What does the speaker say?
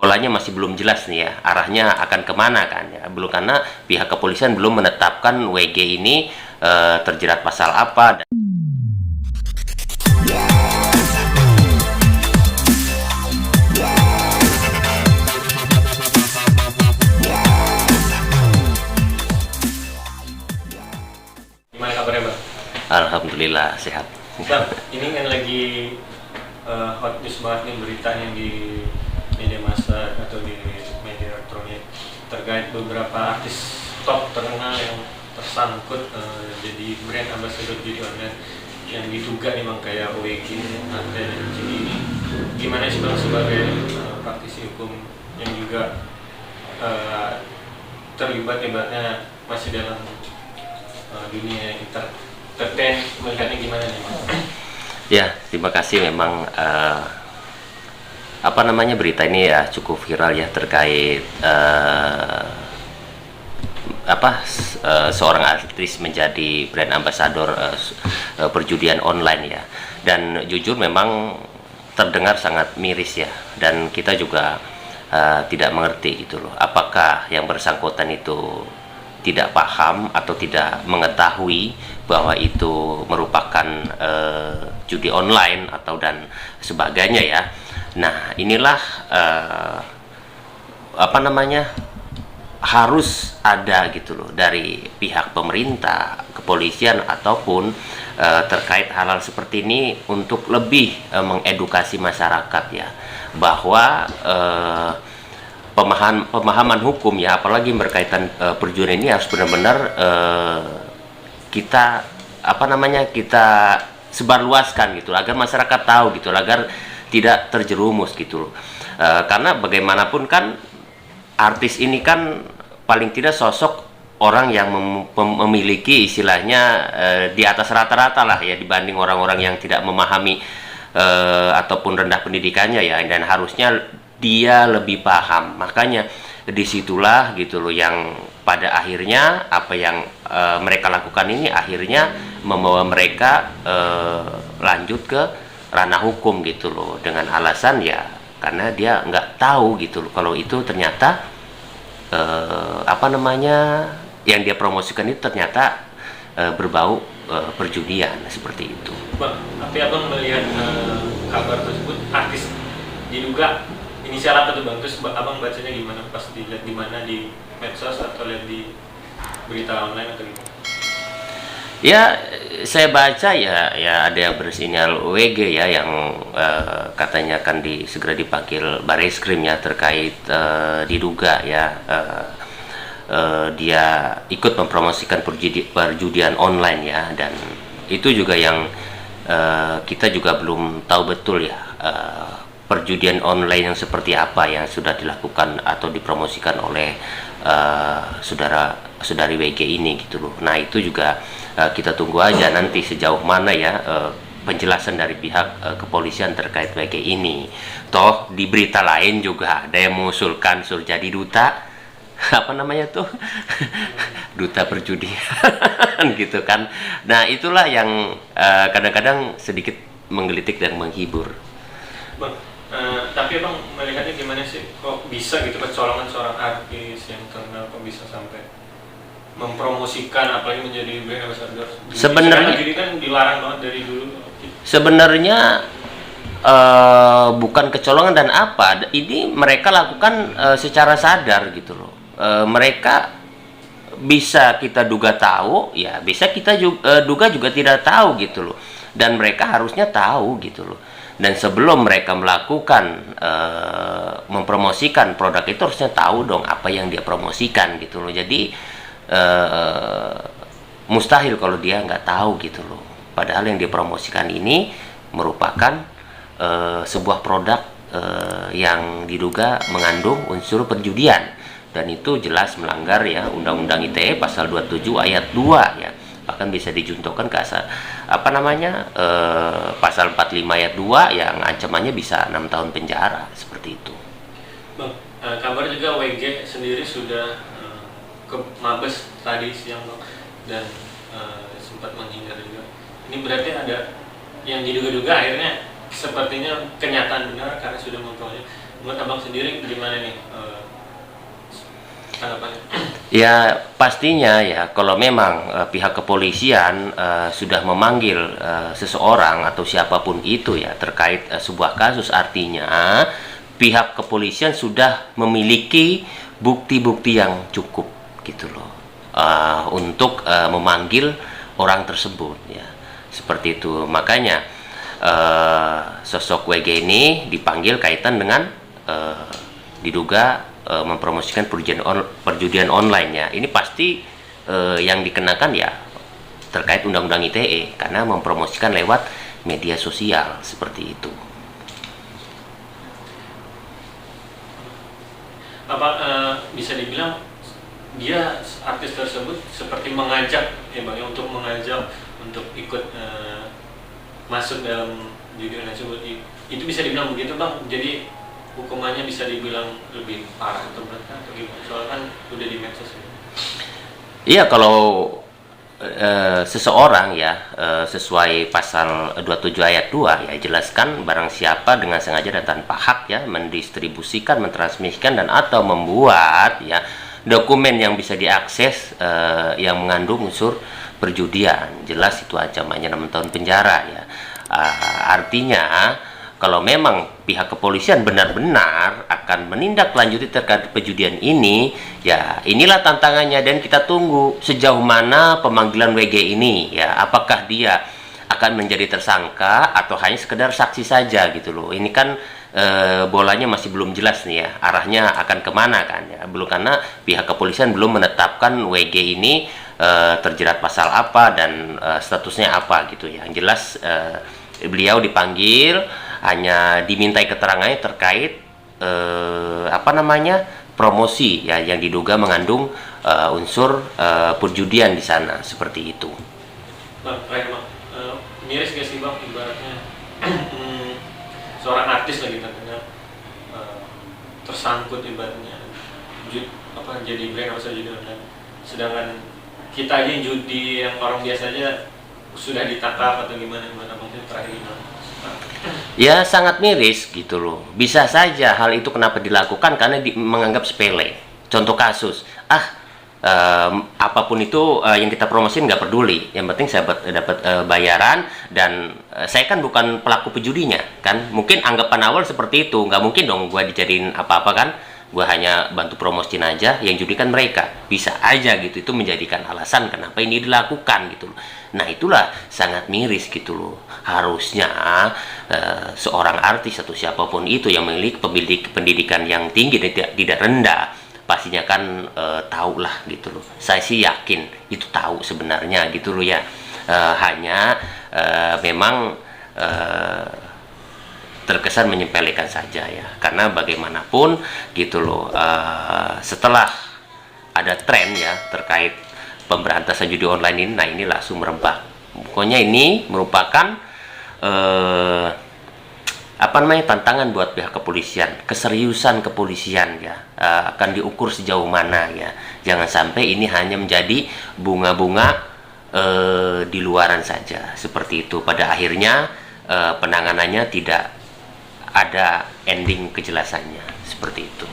polanya masih belum jelas nih ya, arahnya akan kemana kan ya, belum, karena pihak kepolisian belum menetapkan WG ini terjerat pasal apa. Gimana kabarnya Bang? Alhamdulillah sehat. Bang, ini kan lagi hot news banget nih beritanya di media massa atau di media elektronik terkait beberapa artis top terkenal yang tersangkut jadi brand ambassador judi online yang diduga nih Bang, kayak WG, Arten, jadi ini gimana sih Bang sebagai praktisi hukum yang juga terlibat ibaratnya masih dalam dunia entertain, melihatnya gimana nih Bang? Ya, terima kasih. Memang berita ini ya cukup viral ya, terkait seorang artis menjadi brand ambassador perjudian online ya. Dan jujur memang terdengar sangat miris ya, dan kita juga tidak mengerti gitu loh, apakah yang bersangkutan itu tidak paham atau tidak mengetahui bahwa itu merupakan judi online atau dan sebagainya ya. Nah, inilah harus ada gitu loh dari pihak pemerintah, kepolisian ataupun terkait hal-hal seperti ini untuk lebih mengedukasi masyarakat ya, bahwa pemahaman hukum ya, apalagi berkaitan perjudian ini harus benar-benar kita kita sebarluaskan gitu, agar masyarakat tahu gitu, agar tidak terjerumus gitu. Karena bagaimanapun kan artis ini kan paling tidak sosok orang yang memiliki istilahnya di atas rata-rata lah ya, dibanding orang-orang yang tidak memahami ataupun rendah pendidikannya ya, dan harusnya dia lebih paham. Makanya disitulah gitu loh yang pada akhirnya apa yang mereka lakukan ini akhirnya membawa mereka lanjut ke ranah hukum gitu loh, dengan alasan ya karena dia nggak tahu gitu loh kalau itu ternyata yang dia promosikan itu ternyata berbau perjudian seperti itu. Bang, tapi Abang melihat kabar tersebut artis diduga inisial apa tuh Bang? Terus Abang bacanya gimana? Pas dilihat di mana, di medsos atau lihat di berita online atau gimana? Ya, saya baca ya ada yang bersinyal WG ya, yang katanya akan segera dipanggil Bareskrim ya, terkait diduga ya dia ikut mempromosikan perjudian online ya, dan itu juga yang kita juga belum tahu betul ya perjudian online yang seperti apa yang sudah dilakukan atau dipromosikan oleh saudari WG ini gitu loh. Nah, itu juga kita tunggu aja nanti sejauh mana ya penjelasan dari pihak kepolisian terkait WG ini. Toh di berita lain juga ada yang mengusulkan suruh jadi duta duta perjudian gitu kan. Nah, itulah yang kadang-kadang sedikit menggelitik dan menghibur. Bang, tapi Abang melihatnya gimana sih? Kok bisa gitu kecolongan seorang artis yang terkenal, kok bisa sampai mempromosikan apalagi menjadi brand ambassador? Sebenarnya jadi kan dilarang banget dari dulu. Sebenarnya bukan kecolongan dan apa, ini mereka lakukan secara sadar gitu loh. Mereka bisa kita duga tahu ya, bisa kita duga juga tidak tahu gitu loh, dan mereka harusnya tahu gitu loh. Dan sebelum mereka melakukan mempromosikan produk itu, harusnya tahu dong apa yang dia promosikan gitu loh. Jadi mustahil kalau dia nggak tahu gitu loh, padahal yang dipromosikan ini merupakan sebuah produk yang diduga mengandung unsur perjudian, dan itu jelas melanggar ya Undang-Undang ITE pasal 27 ayat 2 ya, bahkan bisa dijuntuhkan ke pasal 45 ayat 2 yang ancamannya bisa 6 tahun penjara seperti itu. Bang, kabar juga WG sendiri sudah ke Mabes tadi siang Bang, dan sempat menghindar juga. Ini berarti ada yang diduga-duga akhirnya sepertinya kenyataan benar karena sudah memperoleh. Menurut abang sendiri gimana nih tanggapannya? Ya pastinya ya kalau memang pihak kepolisian sudah memanggil seseorang atau siapapun itu ya terkait sebuah kasus, artinya pihak kepolisian sudah memiliki bukti-bukti yang cukup gitu loh untuk memanggil orang tersebut ya, seperti itu. Makanya sosok WG ini dipanggil kaitan dengan diduga mempromosikan perjudian online ya. Ini pasti yang dikenakan ya terkait Undang-Undang ITE karena mempromosikan lewat media sosial seperti itu. Apa bisa dibilang dia artis tersebut seperti mengajak ya bang, untuk mengajak untuk ikut masuk dalam judi online tersebut, itu bisa dibilang begitu bang? Jadi hukumannya bisa dibilang lebih parah atau berat atau gimana? Soalnya kan udah di medsos ya. Iya, kalau seseorang ya sesuai pasal 27 ayat 2 ya jelaskan barang siapa dengan sengaja dan tanpa hak ya mendistribusikan, mentransmisikan dan atau membuat ya dokumen yang bisa diakses yang mengandung unsur perjudian, jelas itu ancamannya 6 tahun penjara ya. Artinya kalau memang pihak kepolisian benar-benar akan menindaklanjuti terkait perjudian ini, ya inilah tantangannya dan kita tunggu sejauh mana pemanggilan WG ini ya, apakah dia akan menjadi tersangka atau hanya sekedar saksi saja gitu loh. Ini kan bolanya masih belum jelas nih ya, arahnya akan kemana kan ya, belum, karena pihak kepolisian belum menetapkan WG ini terjerat pasal apa dan statusnya apa gitu ya. Yang jelas beliau dipanggil hanya dimintai keterangannya terkait promosi ya yang diduga mengandung unsur perjudian di sana, seperti itu. Bang, terakhir bang, miris gak sih bang ibaratnya seorang artis lagi terkena tersangkut ibaratnya jadi brand apa saja online, sedangkan kita aja yang judi yang orang biasa aja sudah ditangkap atau gimana bang, terakhir gimana? Ya sangat miris gitu loh. Bisa saja hal itu kenapa dilakukan karena menganggap sepele. Contoh kasus, apapun itu yang kita promosin nggak peduli. Yang penting saya dapat bayaran dan saya kan bukan pelaku pejudinya kan. Mungkin anggapan awal seperti itu. Nggak mungkin dong gue dijadiin apa-apa kan. Gue hanya bantu promosiin aja, yang judi kan mereka. Bisa aja gitu, itu menjadikan alasan kenapa ini dilakukan gitu loh. Nah itulah sangat miris gitu loh. Harusnya seorang artis atau siapapun itu yang memiliki pendidikan yang tinggi dan tidak rendah, pastinya kan tahu lah gitu loh. Saya sih yakin itu tahu sebenarnya gitu loh ya. Hanya memang terkesan menyepelekan saja ya, karena bagaimanapun gitu loh setelah ada tren ya terkait pemberantasan judi online ini, nah ini langsung merebak. Pokoknya ini merupakan tantangan buat pihak kepolisian, keseriusan kepolisian ya akan diukur sejauh mana ya. Jangan sampai ini hanya menjadi bunga-bunga di luaran saja seperti itu. Pada akhirnya penanganannya tidak ada ending kejelasannya, seperti itu.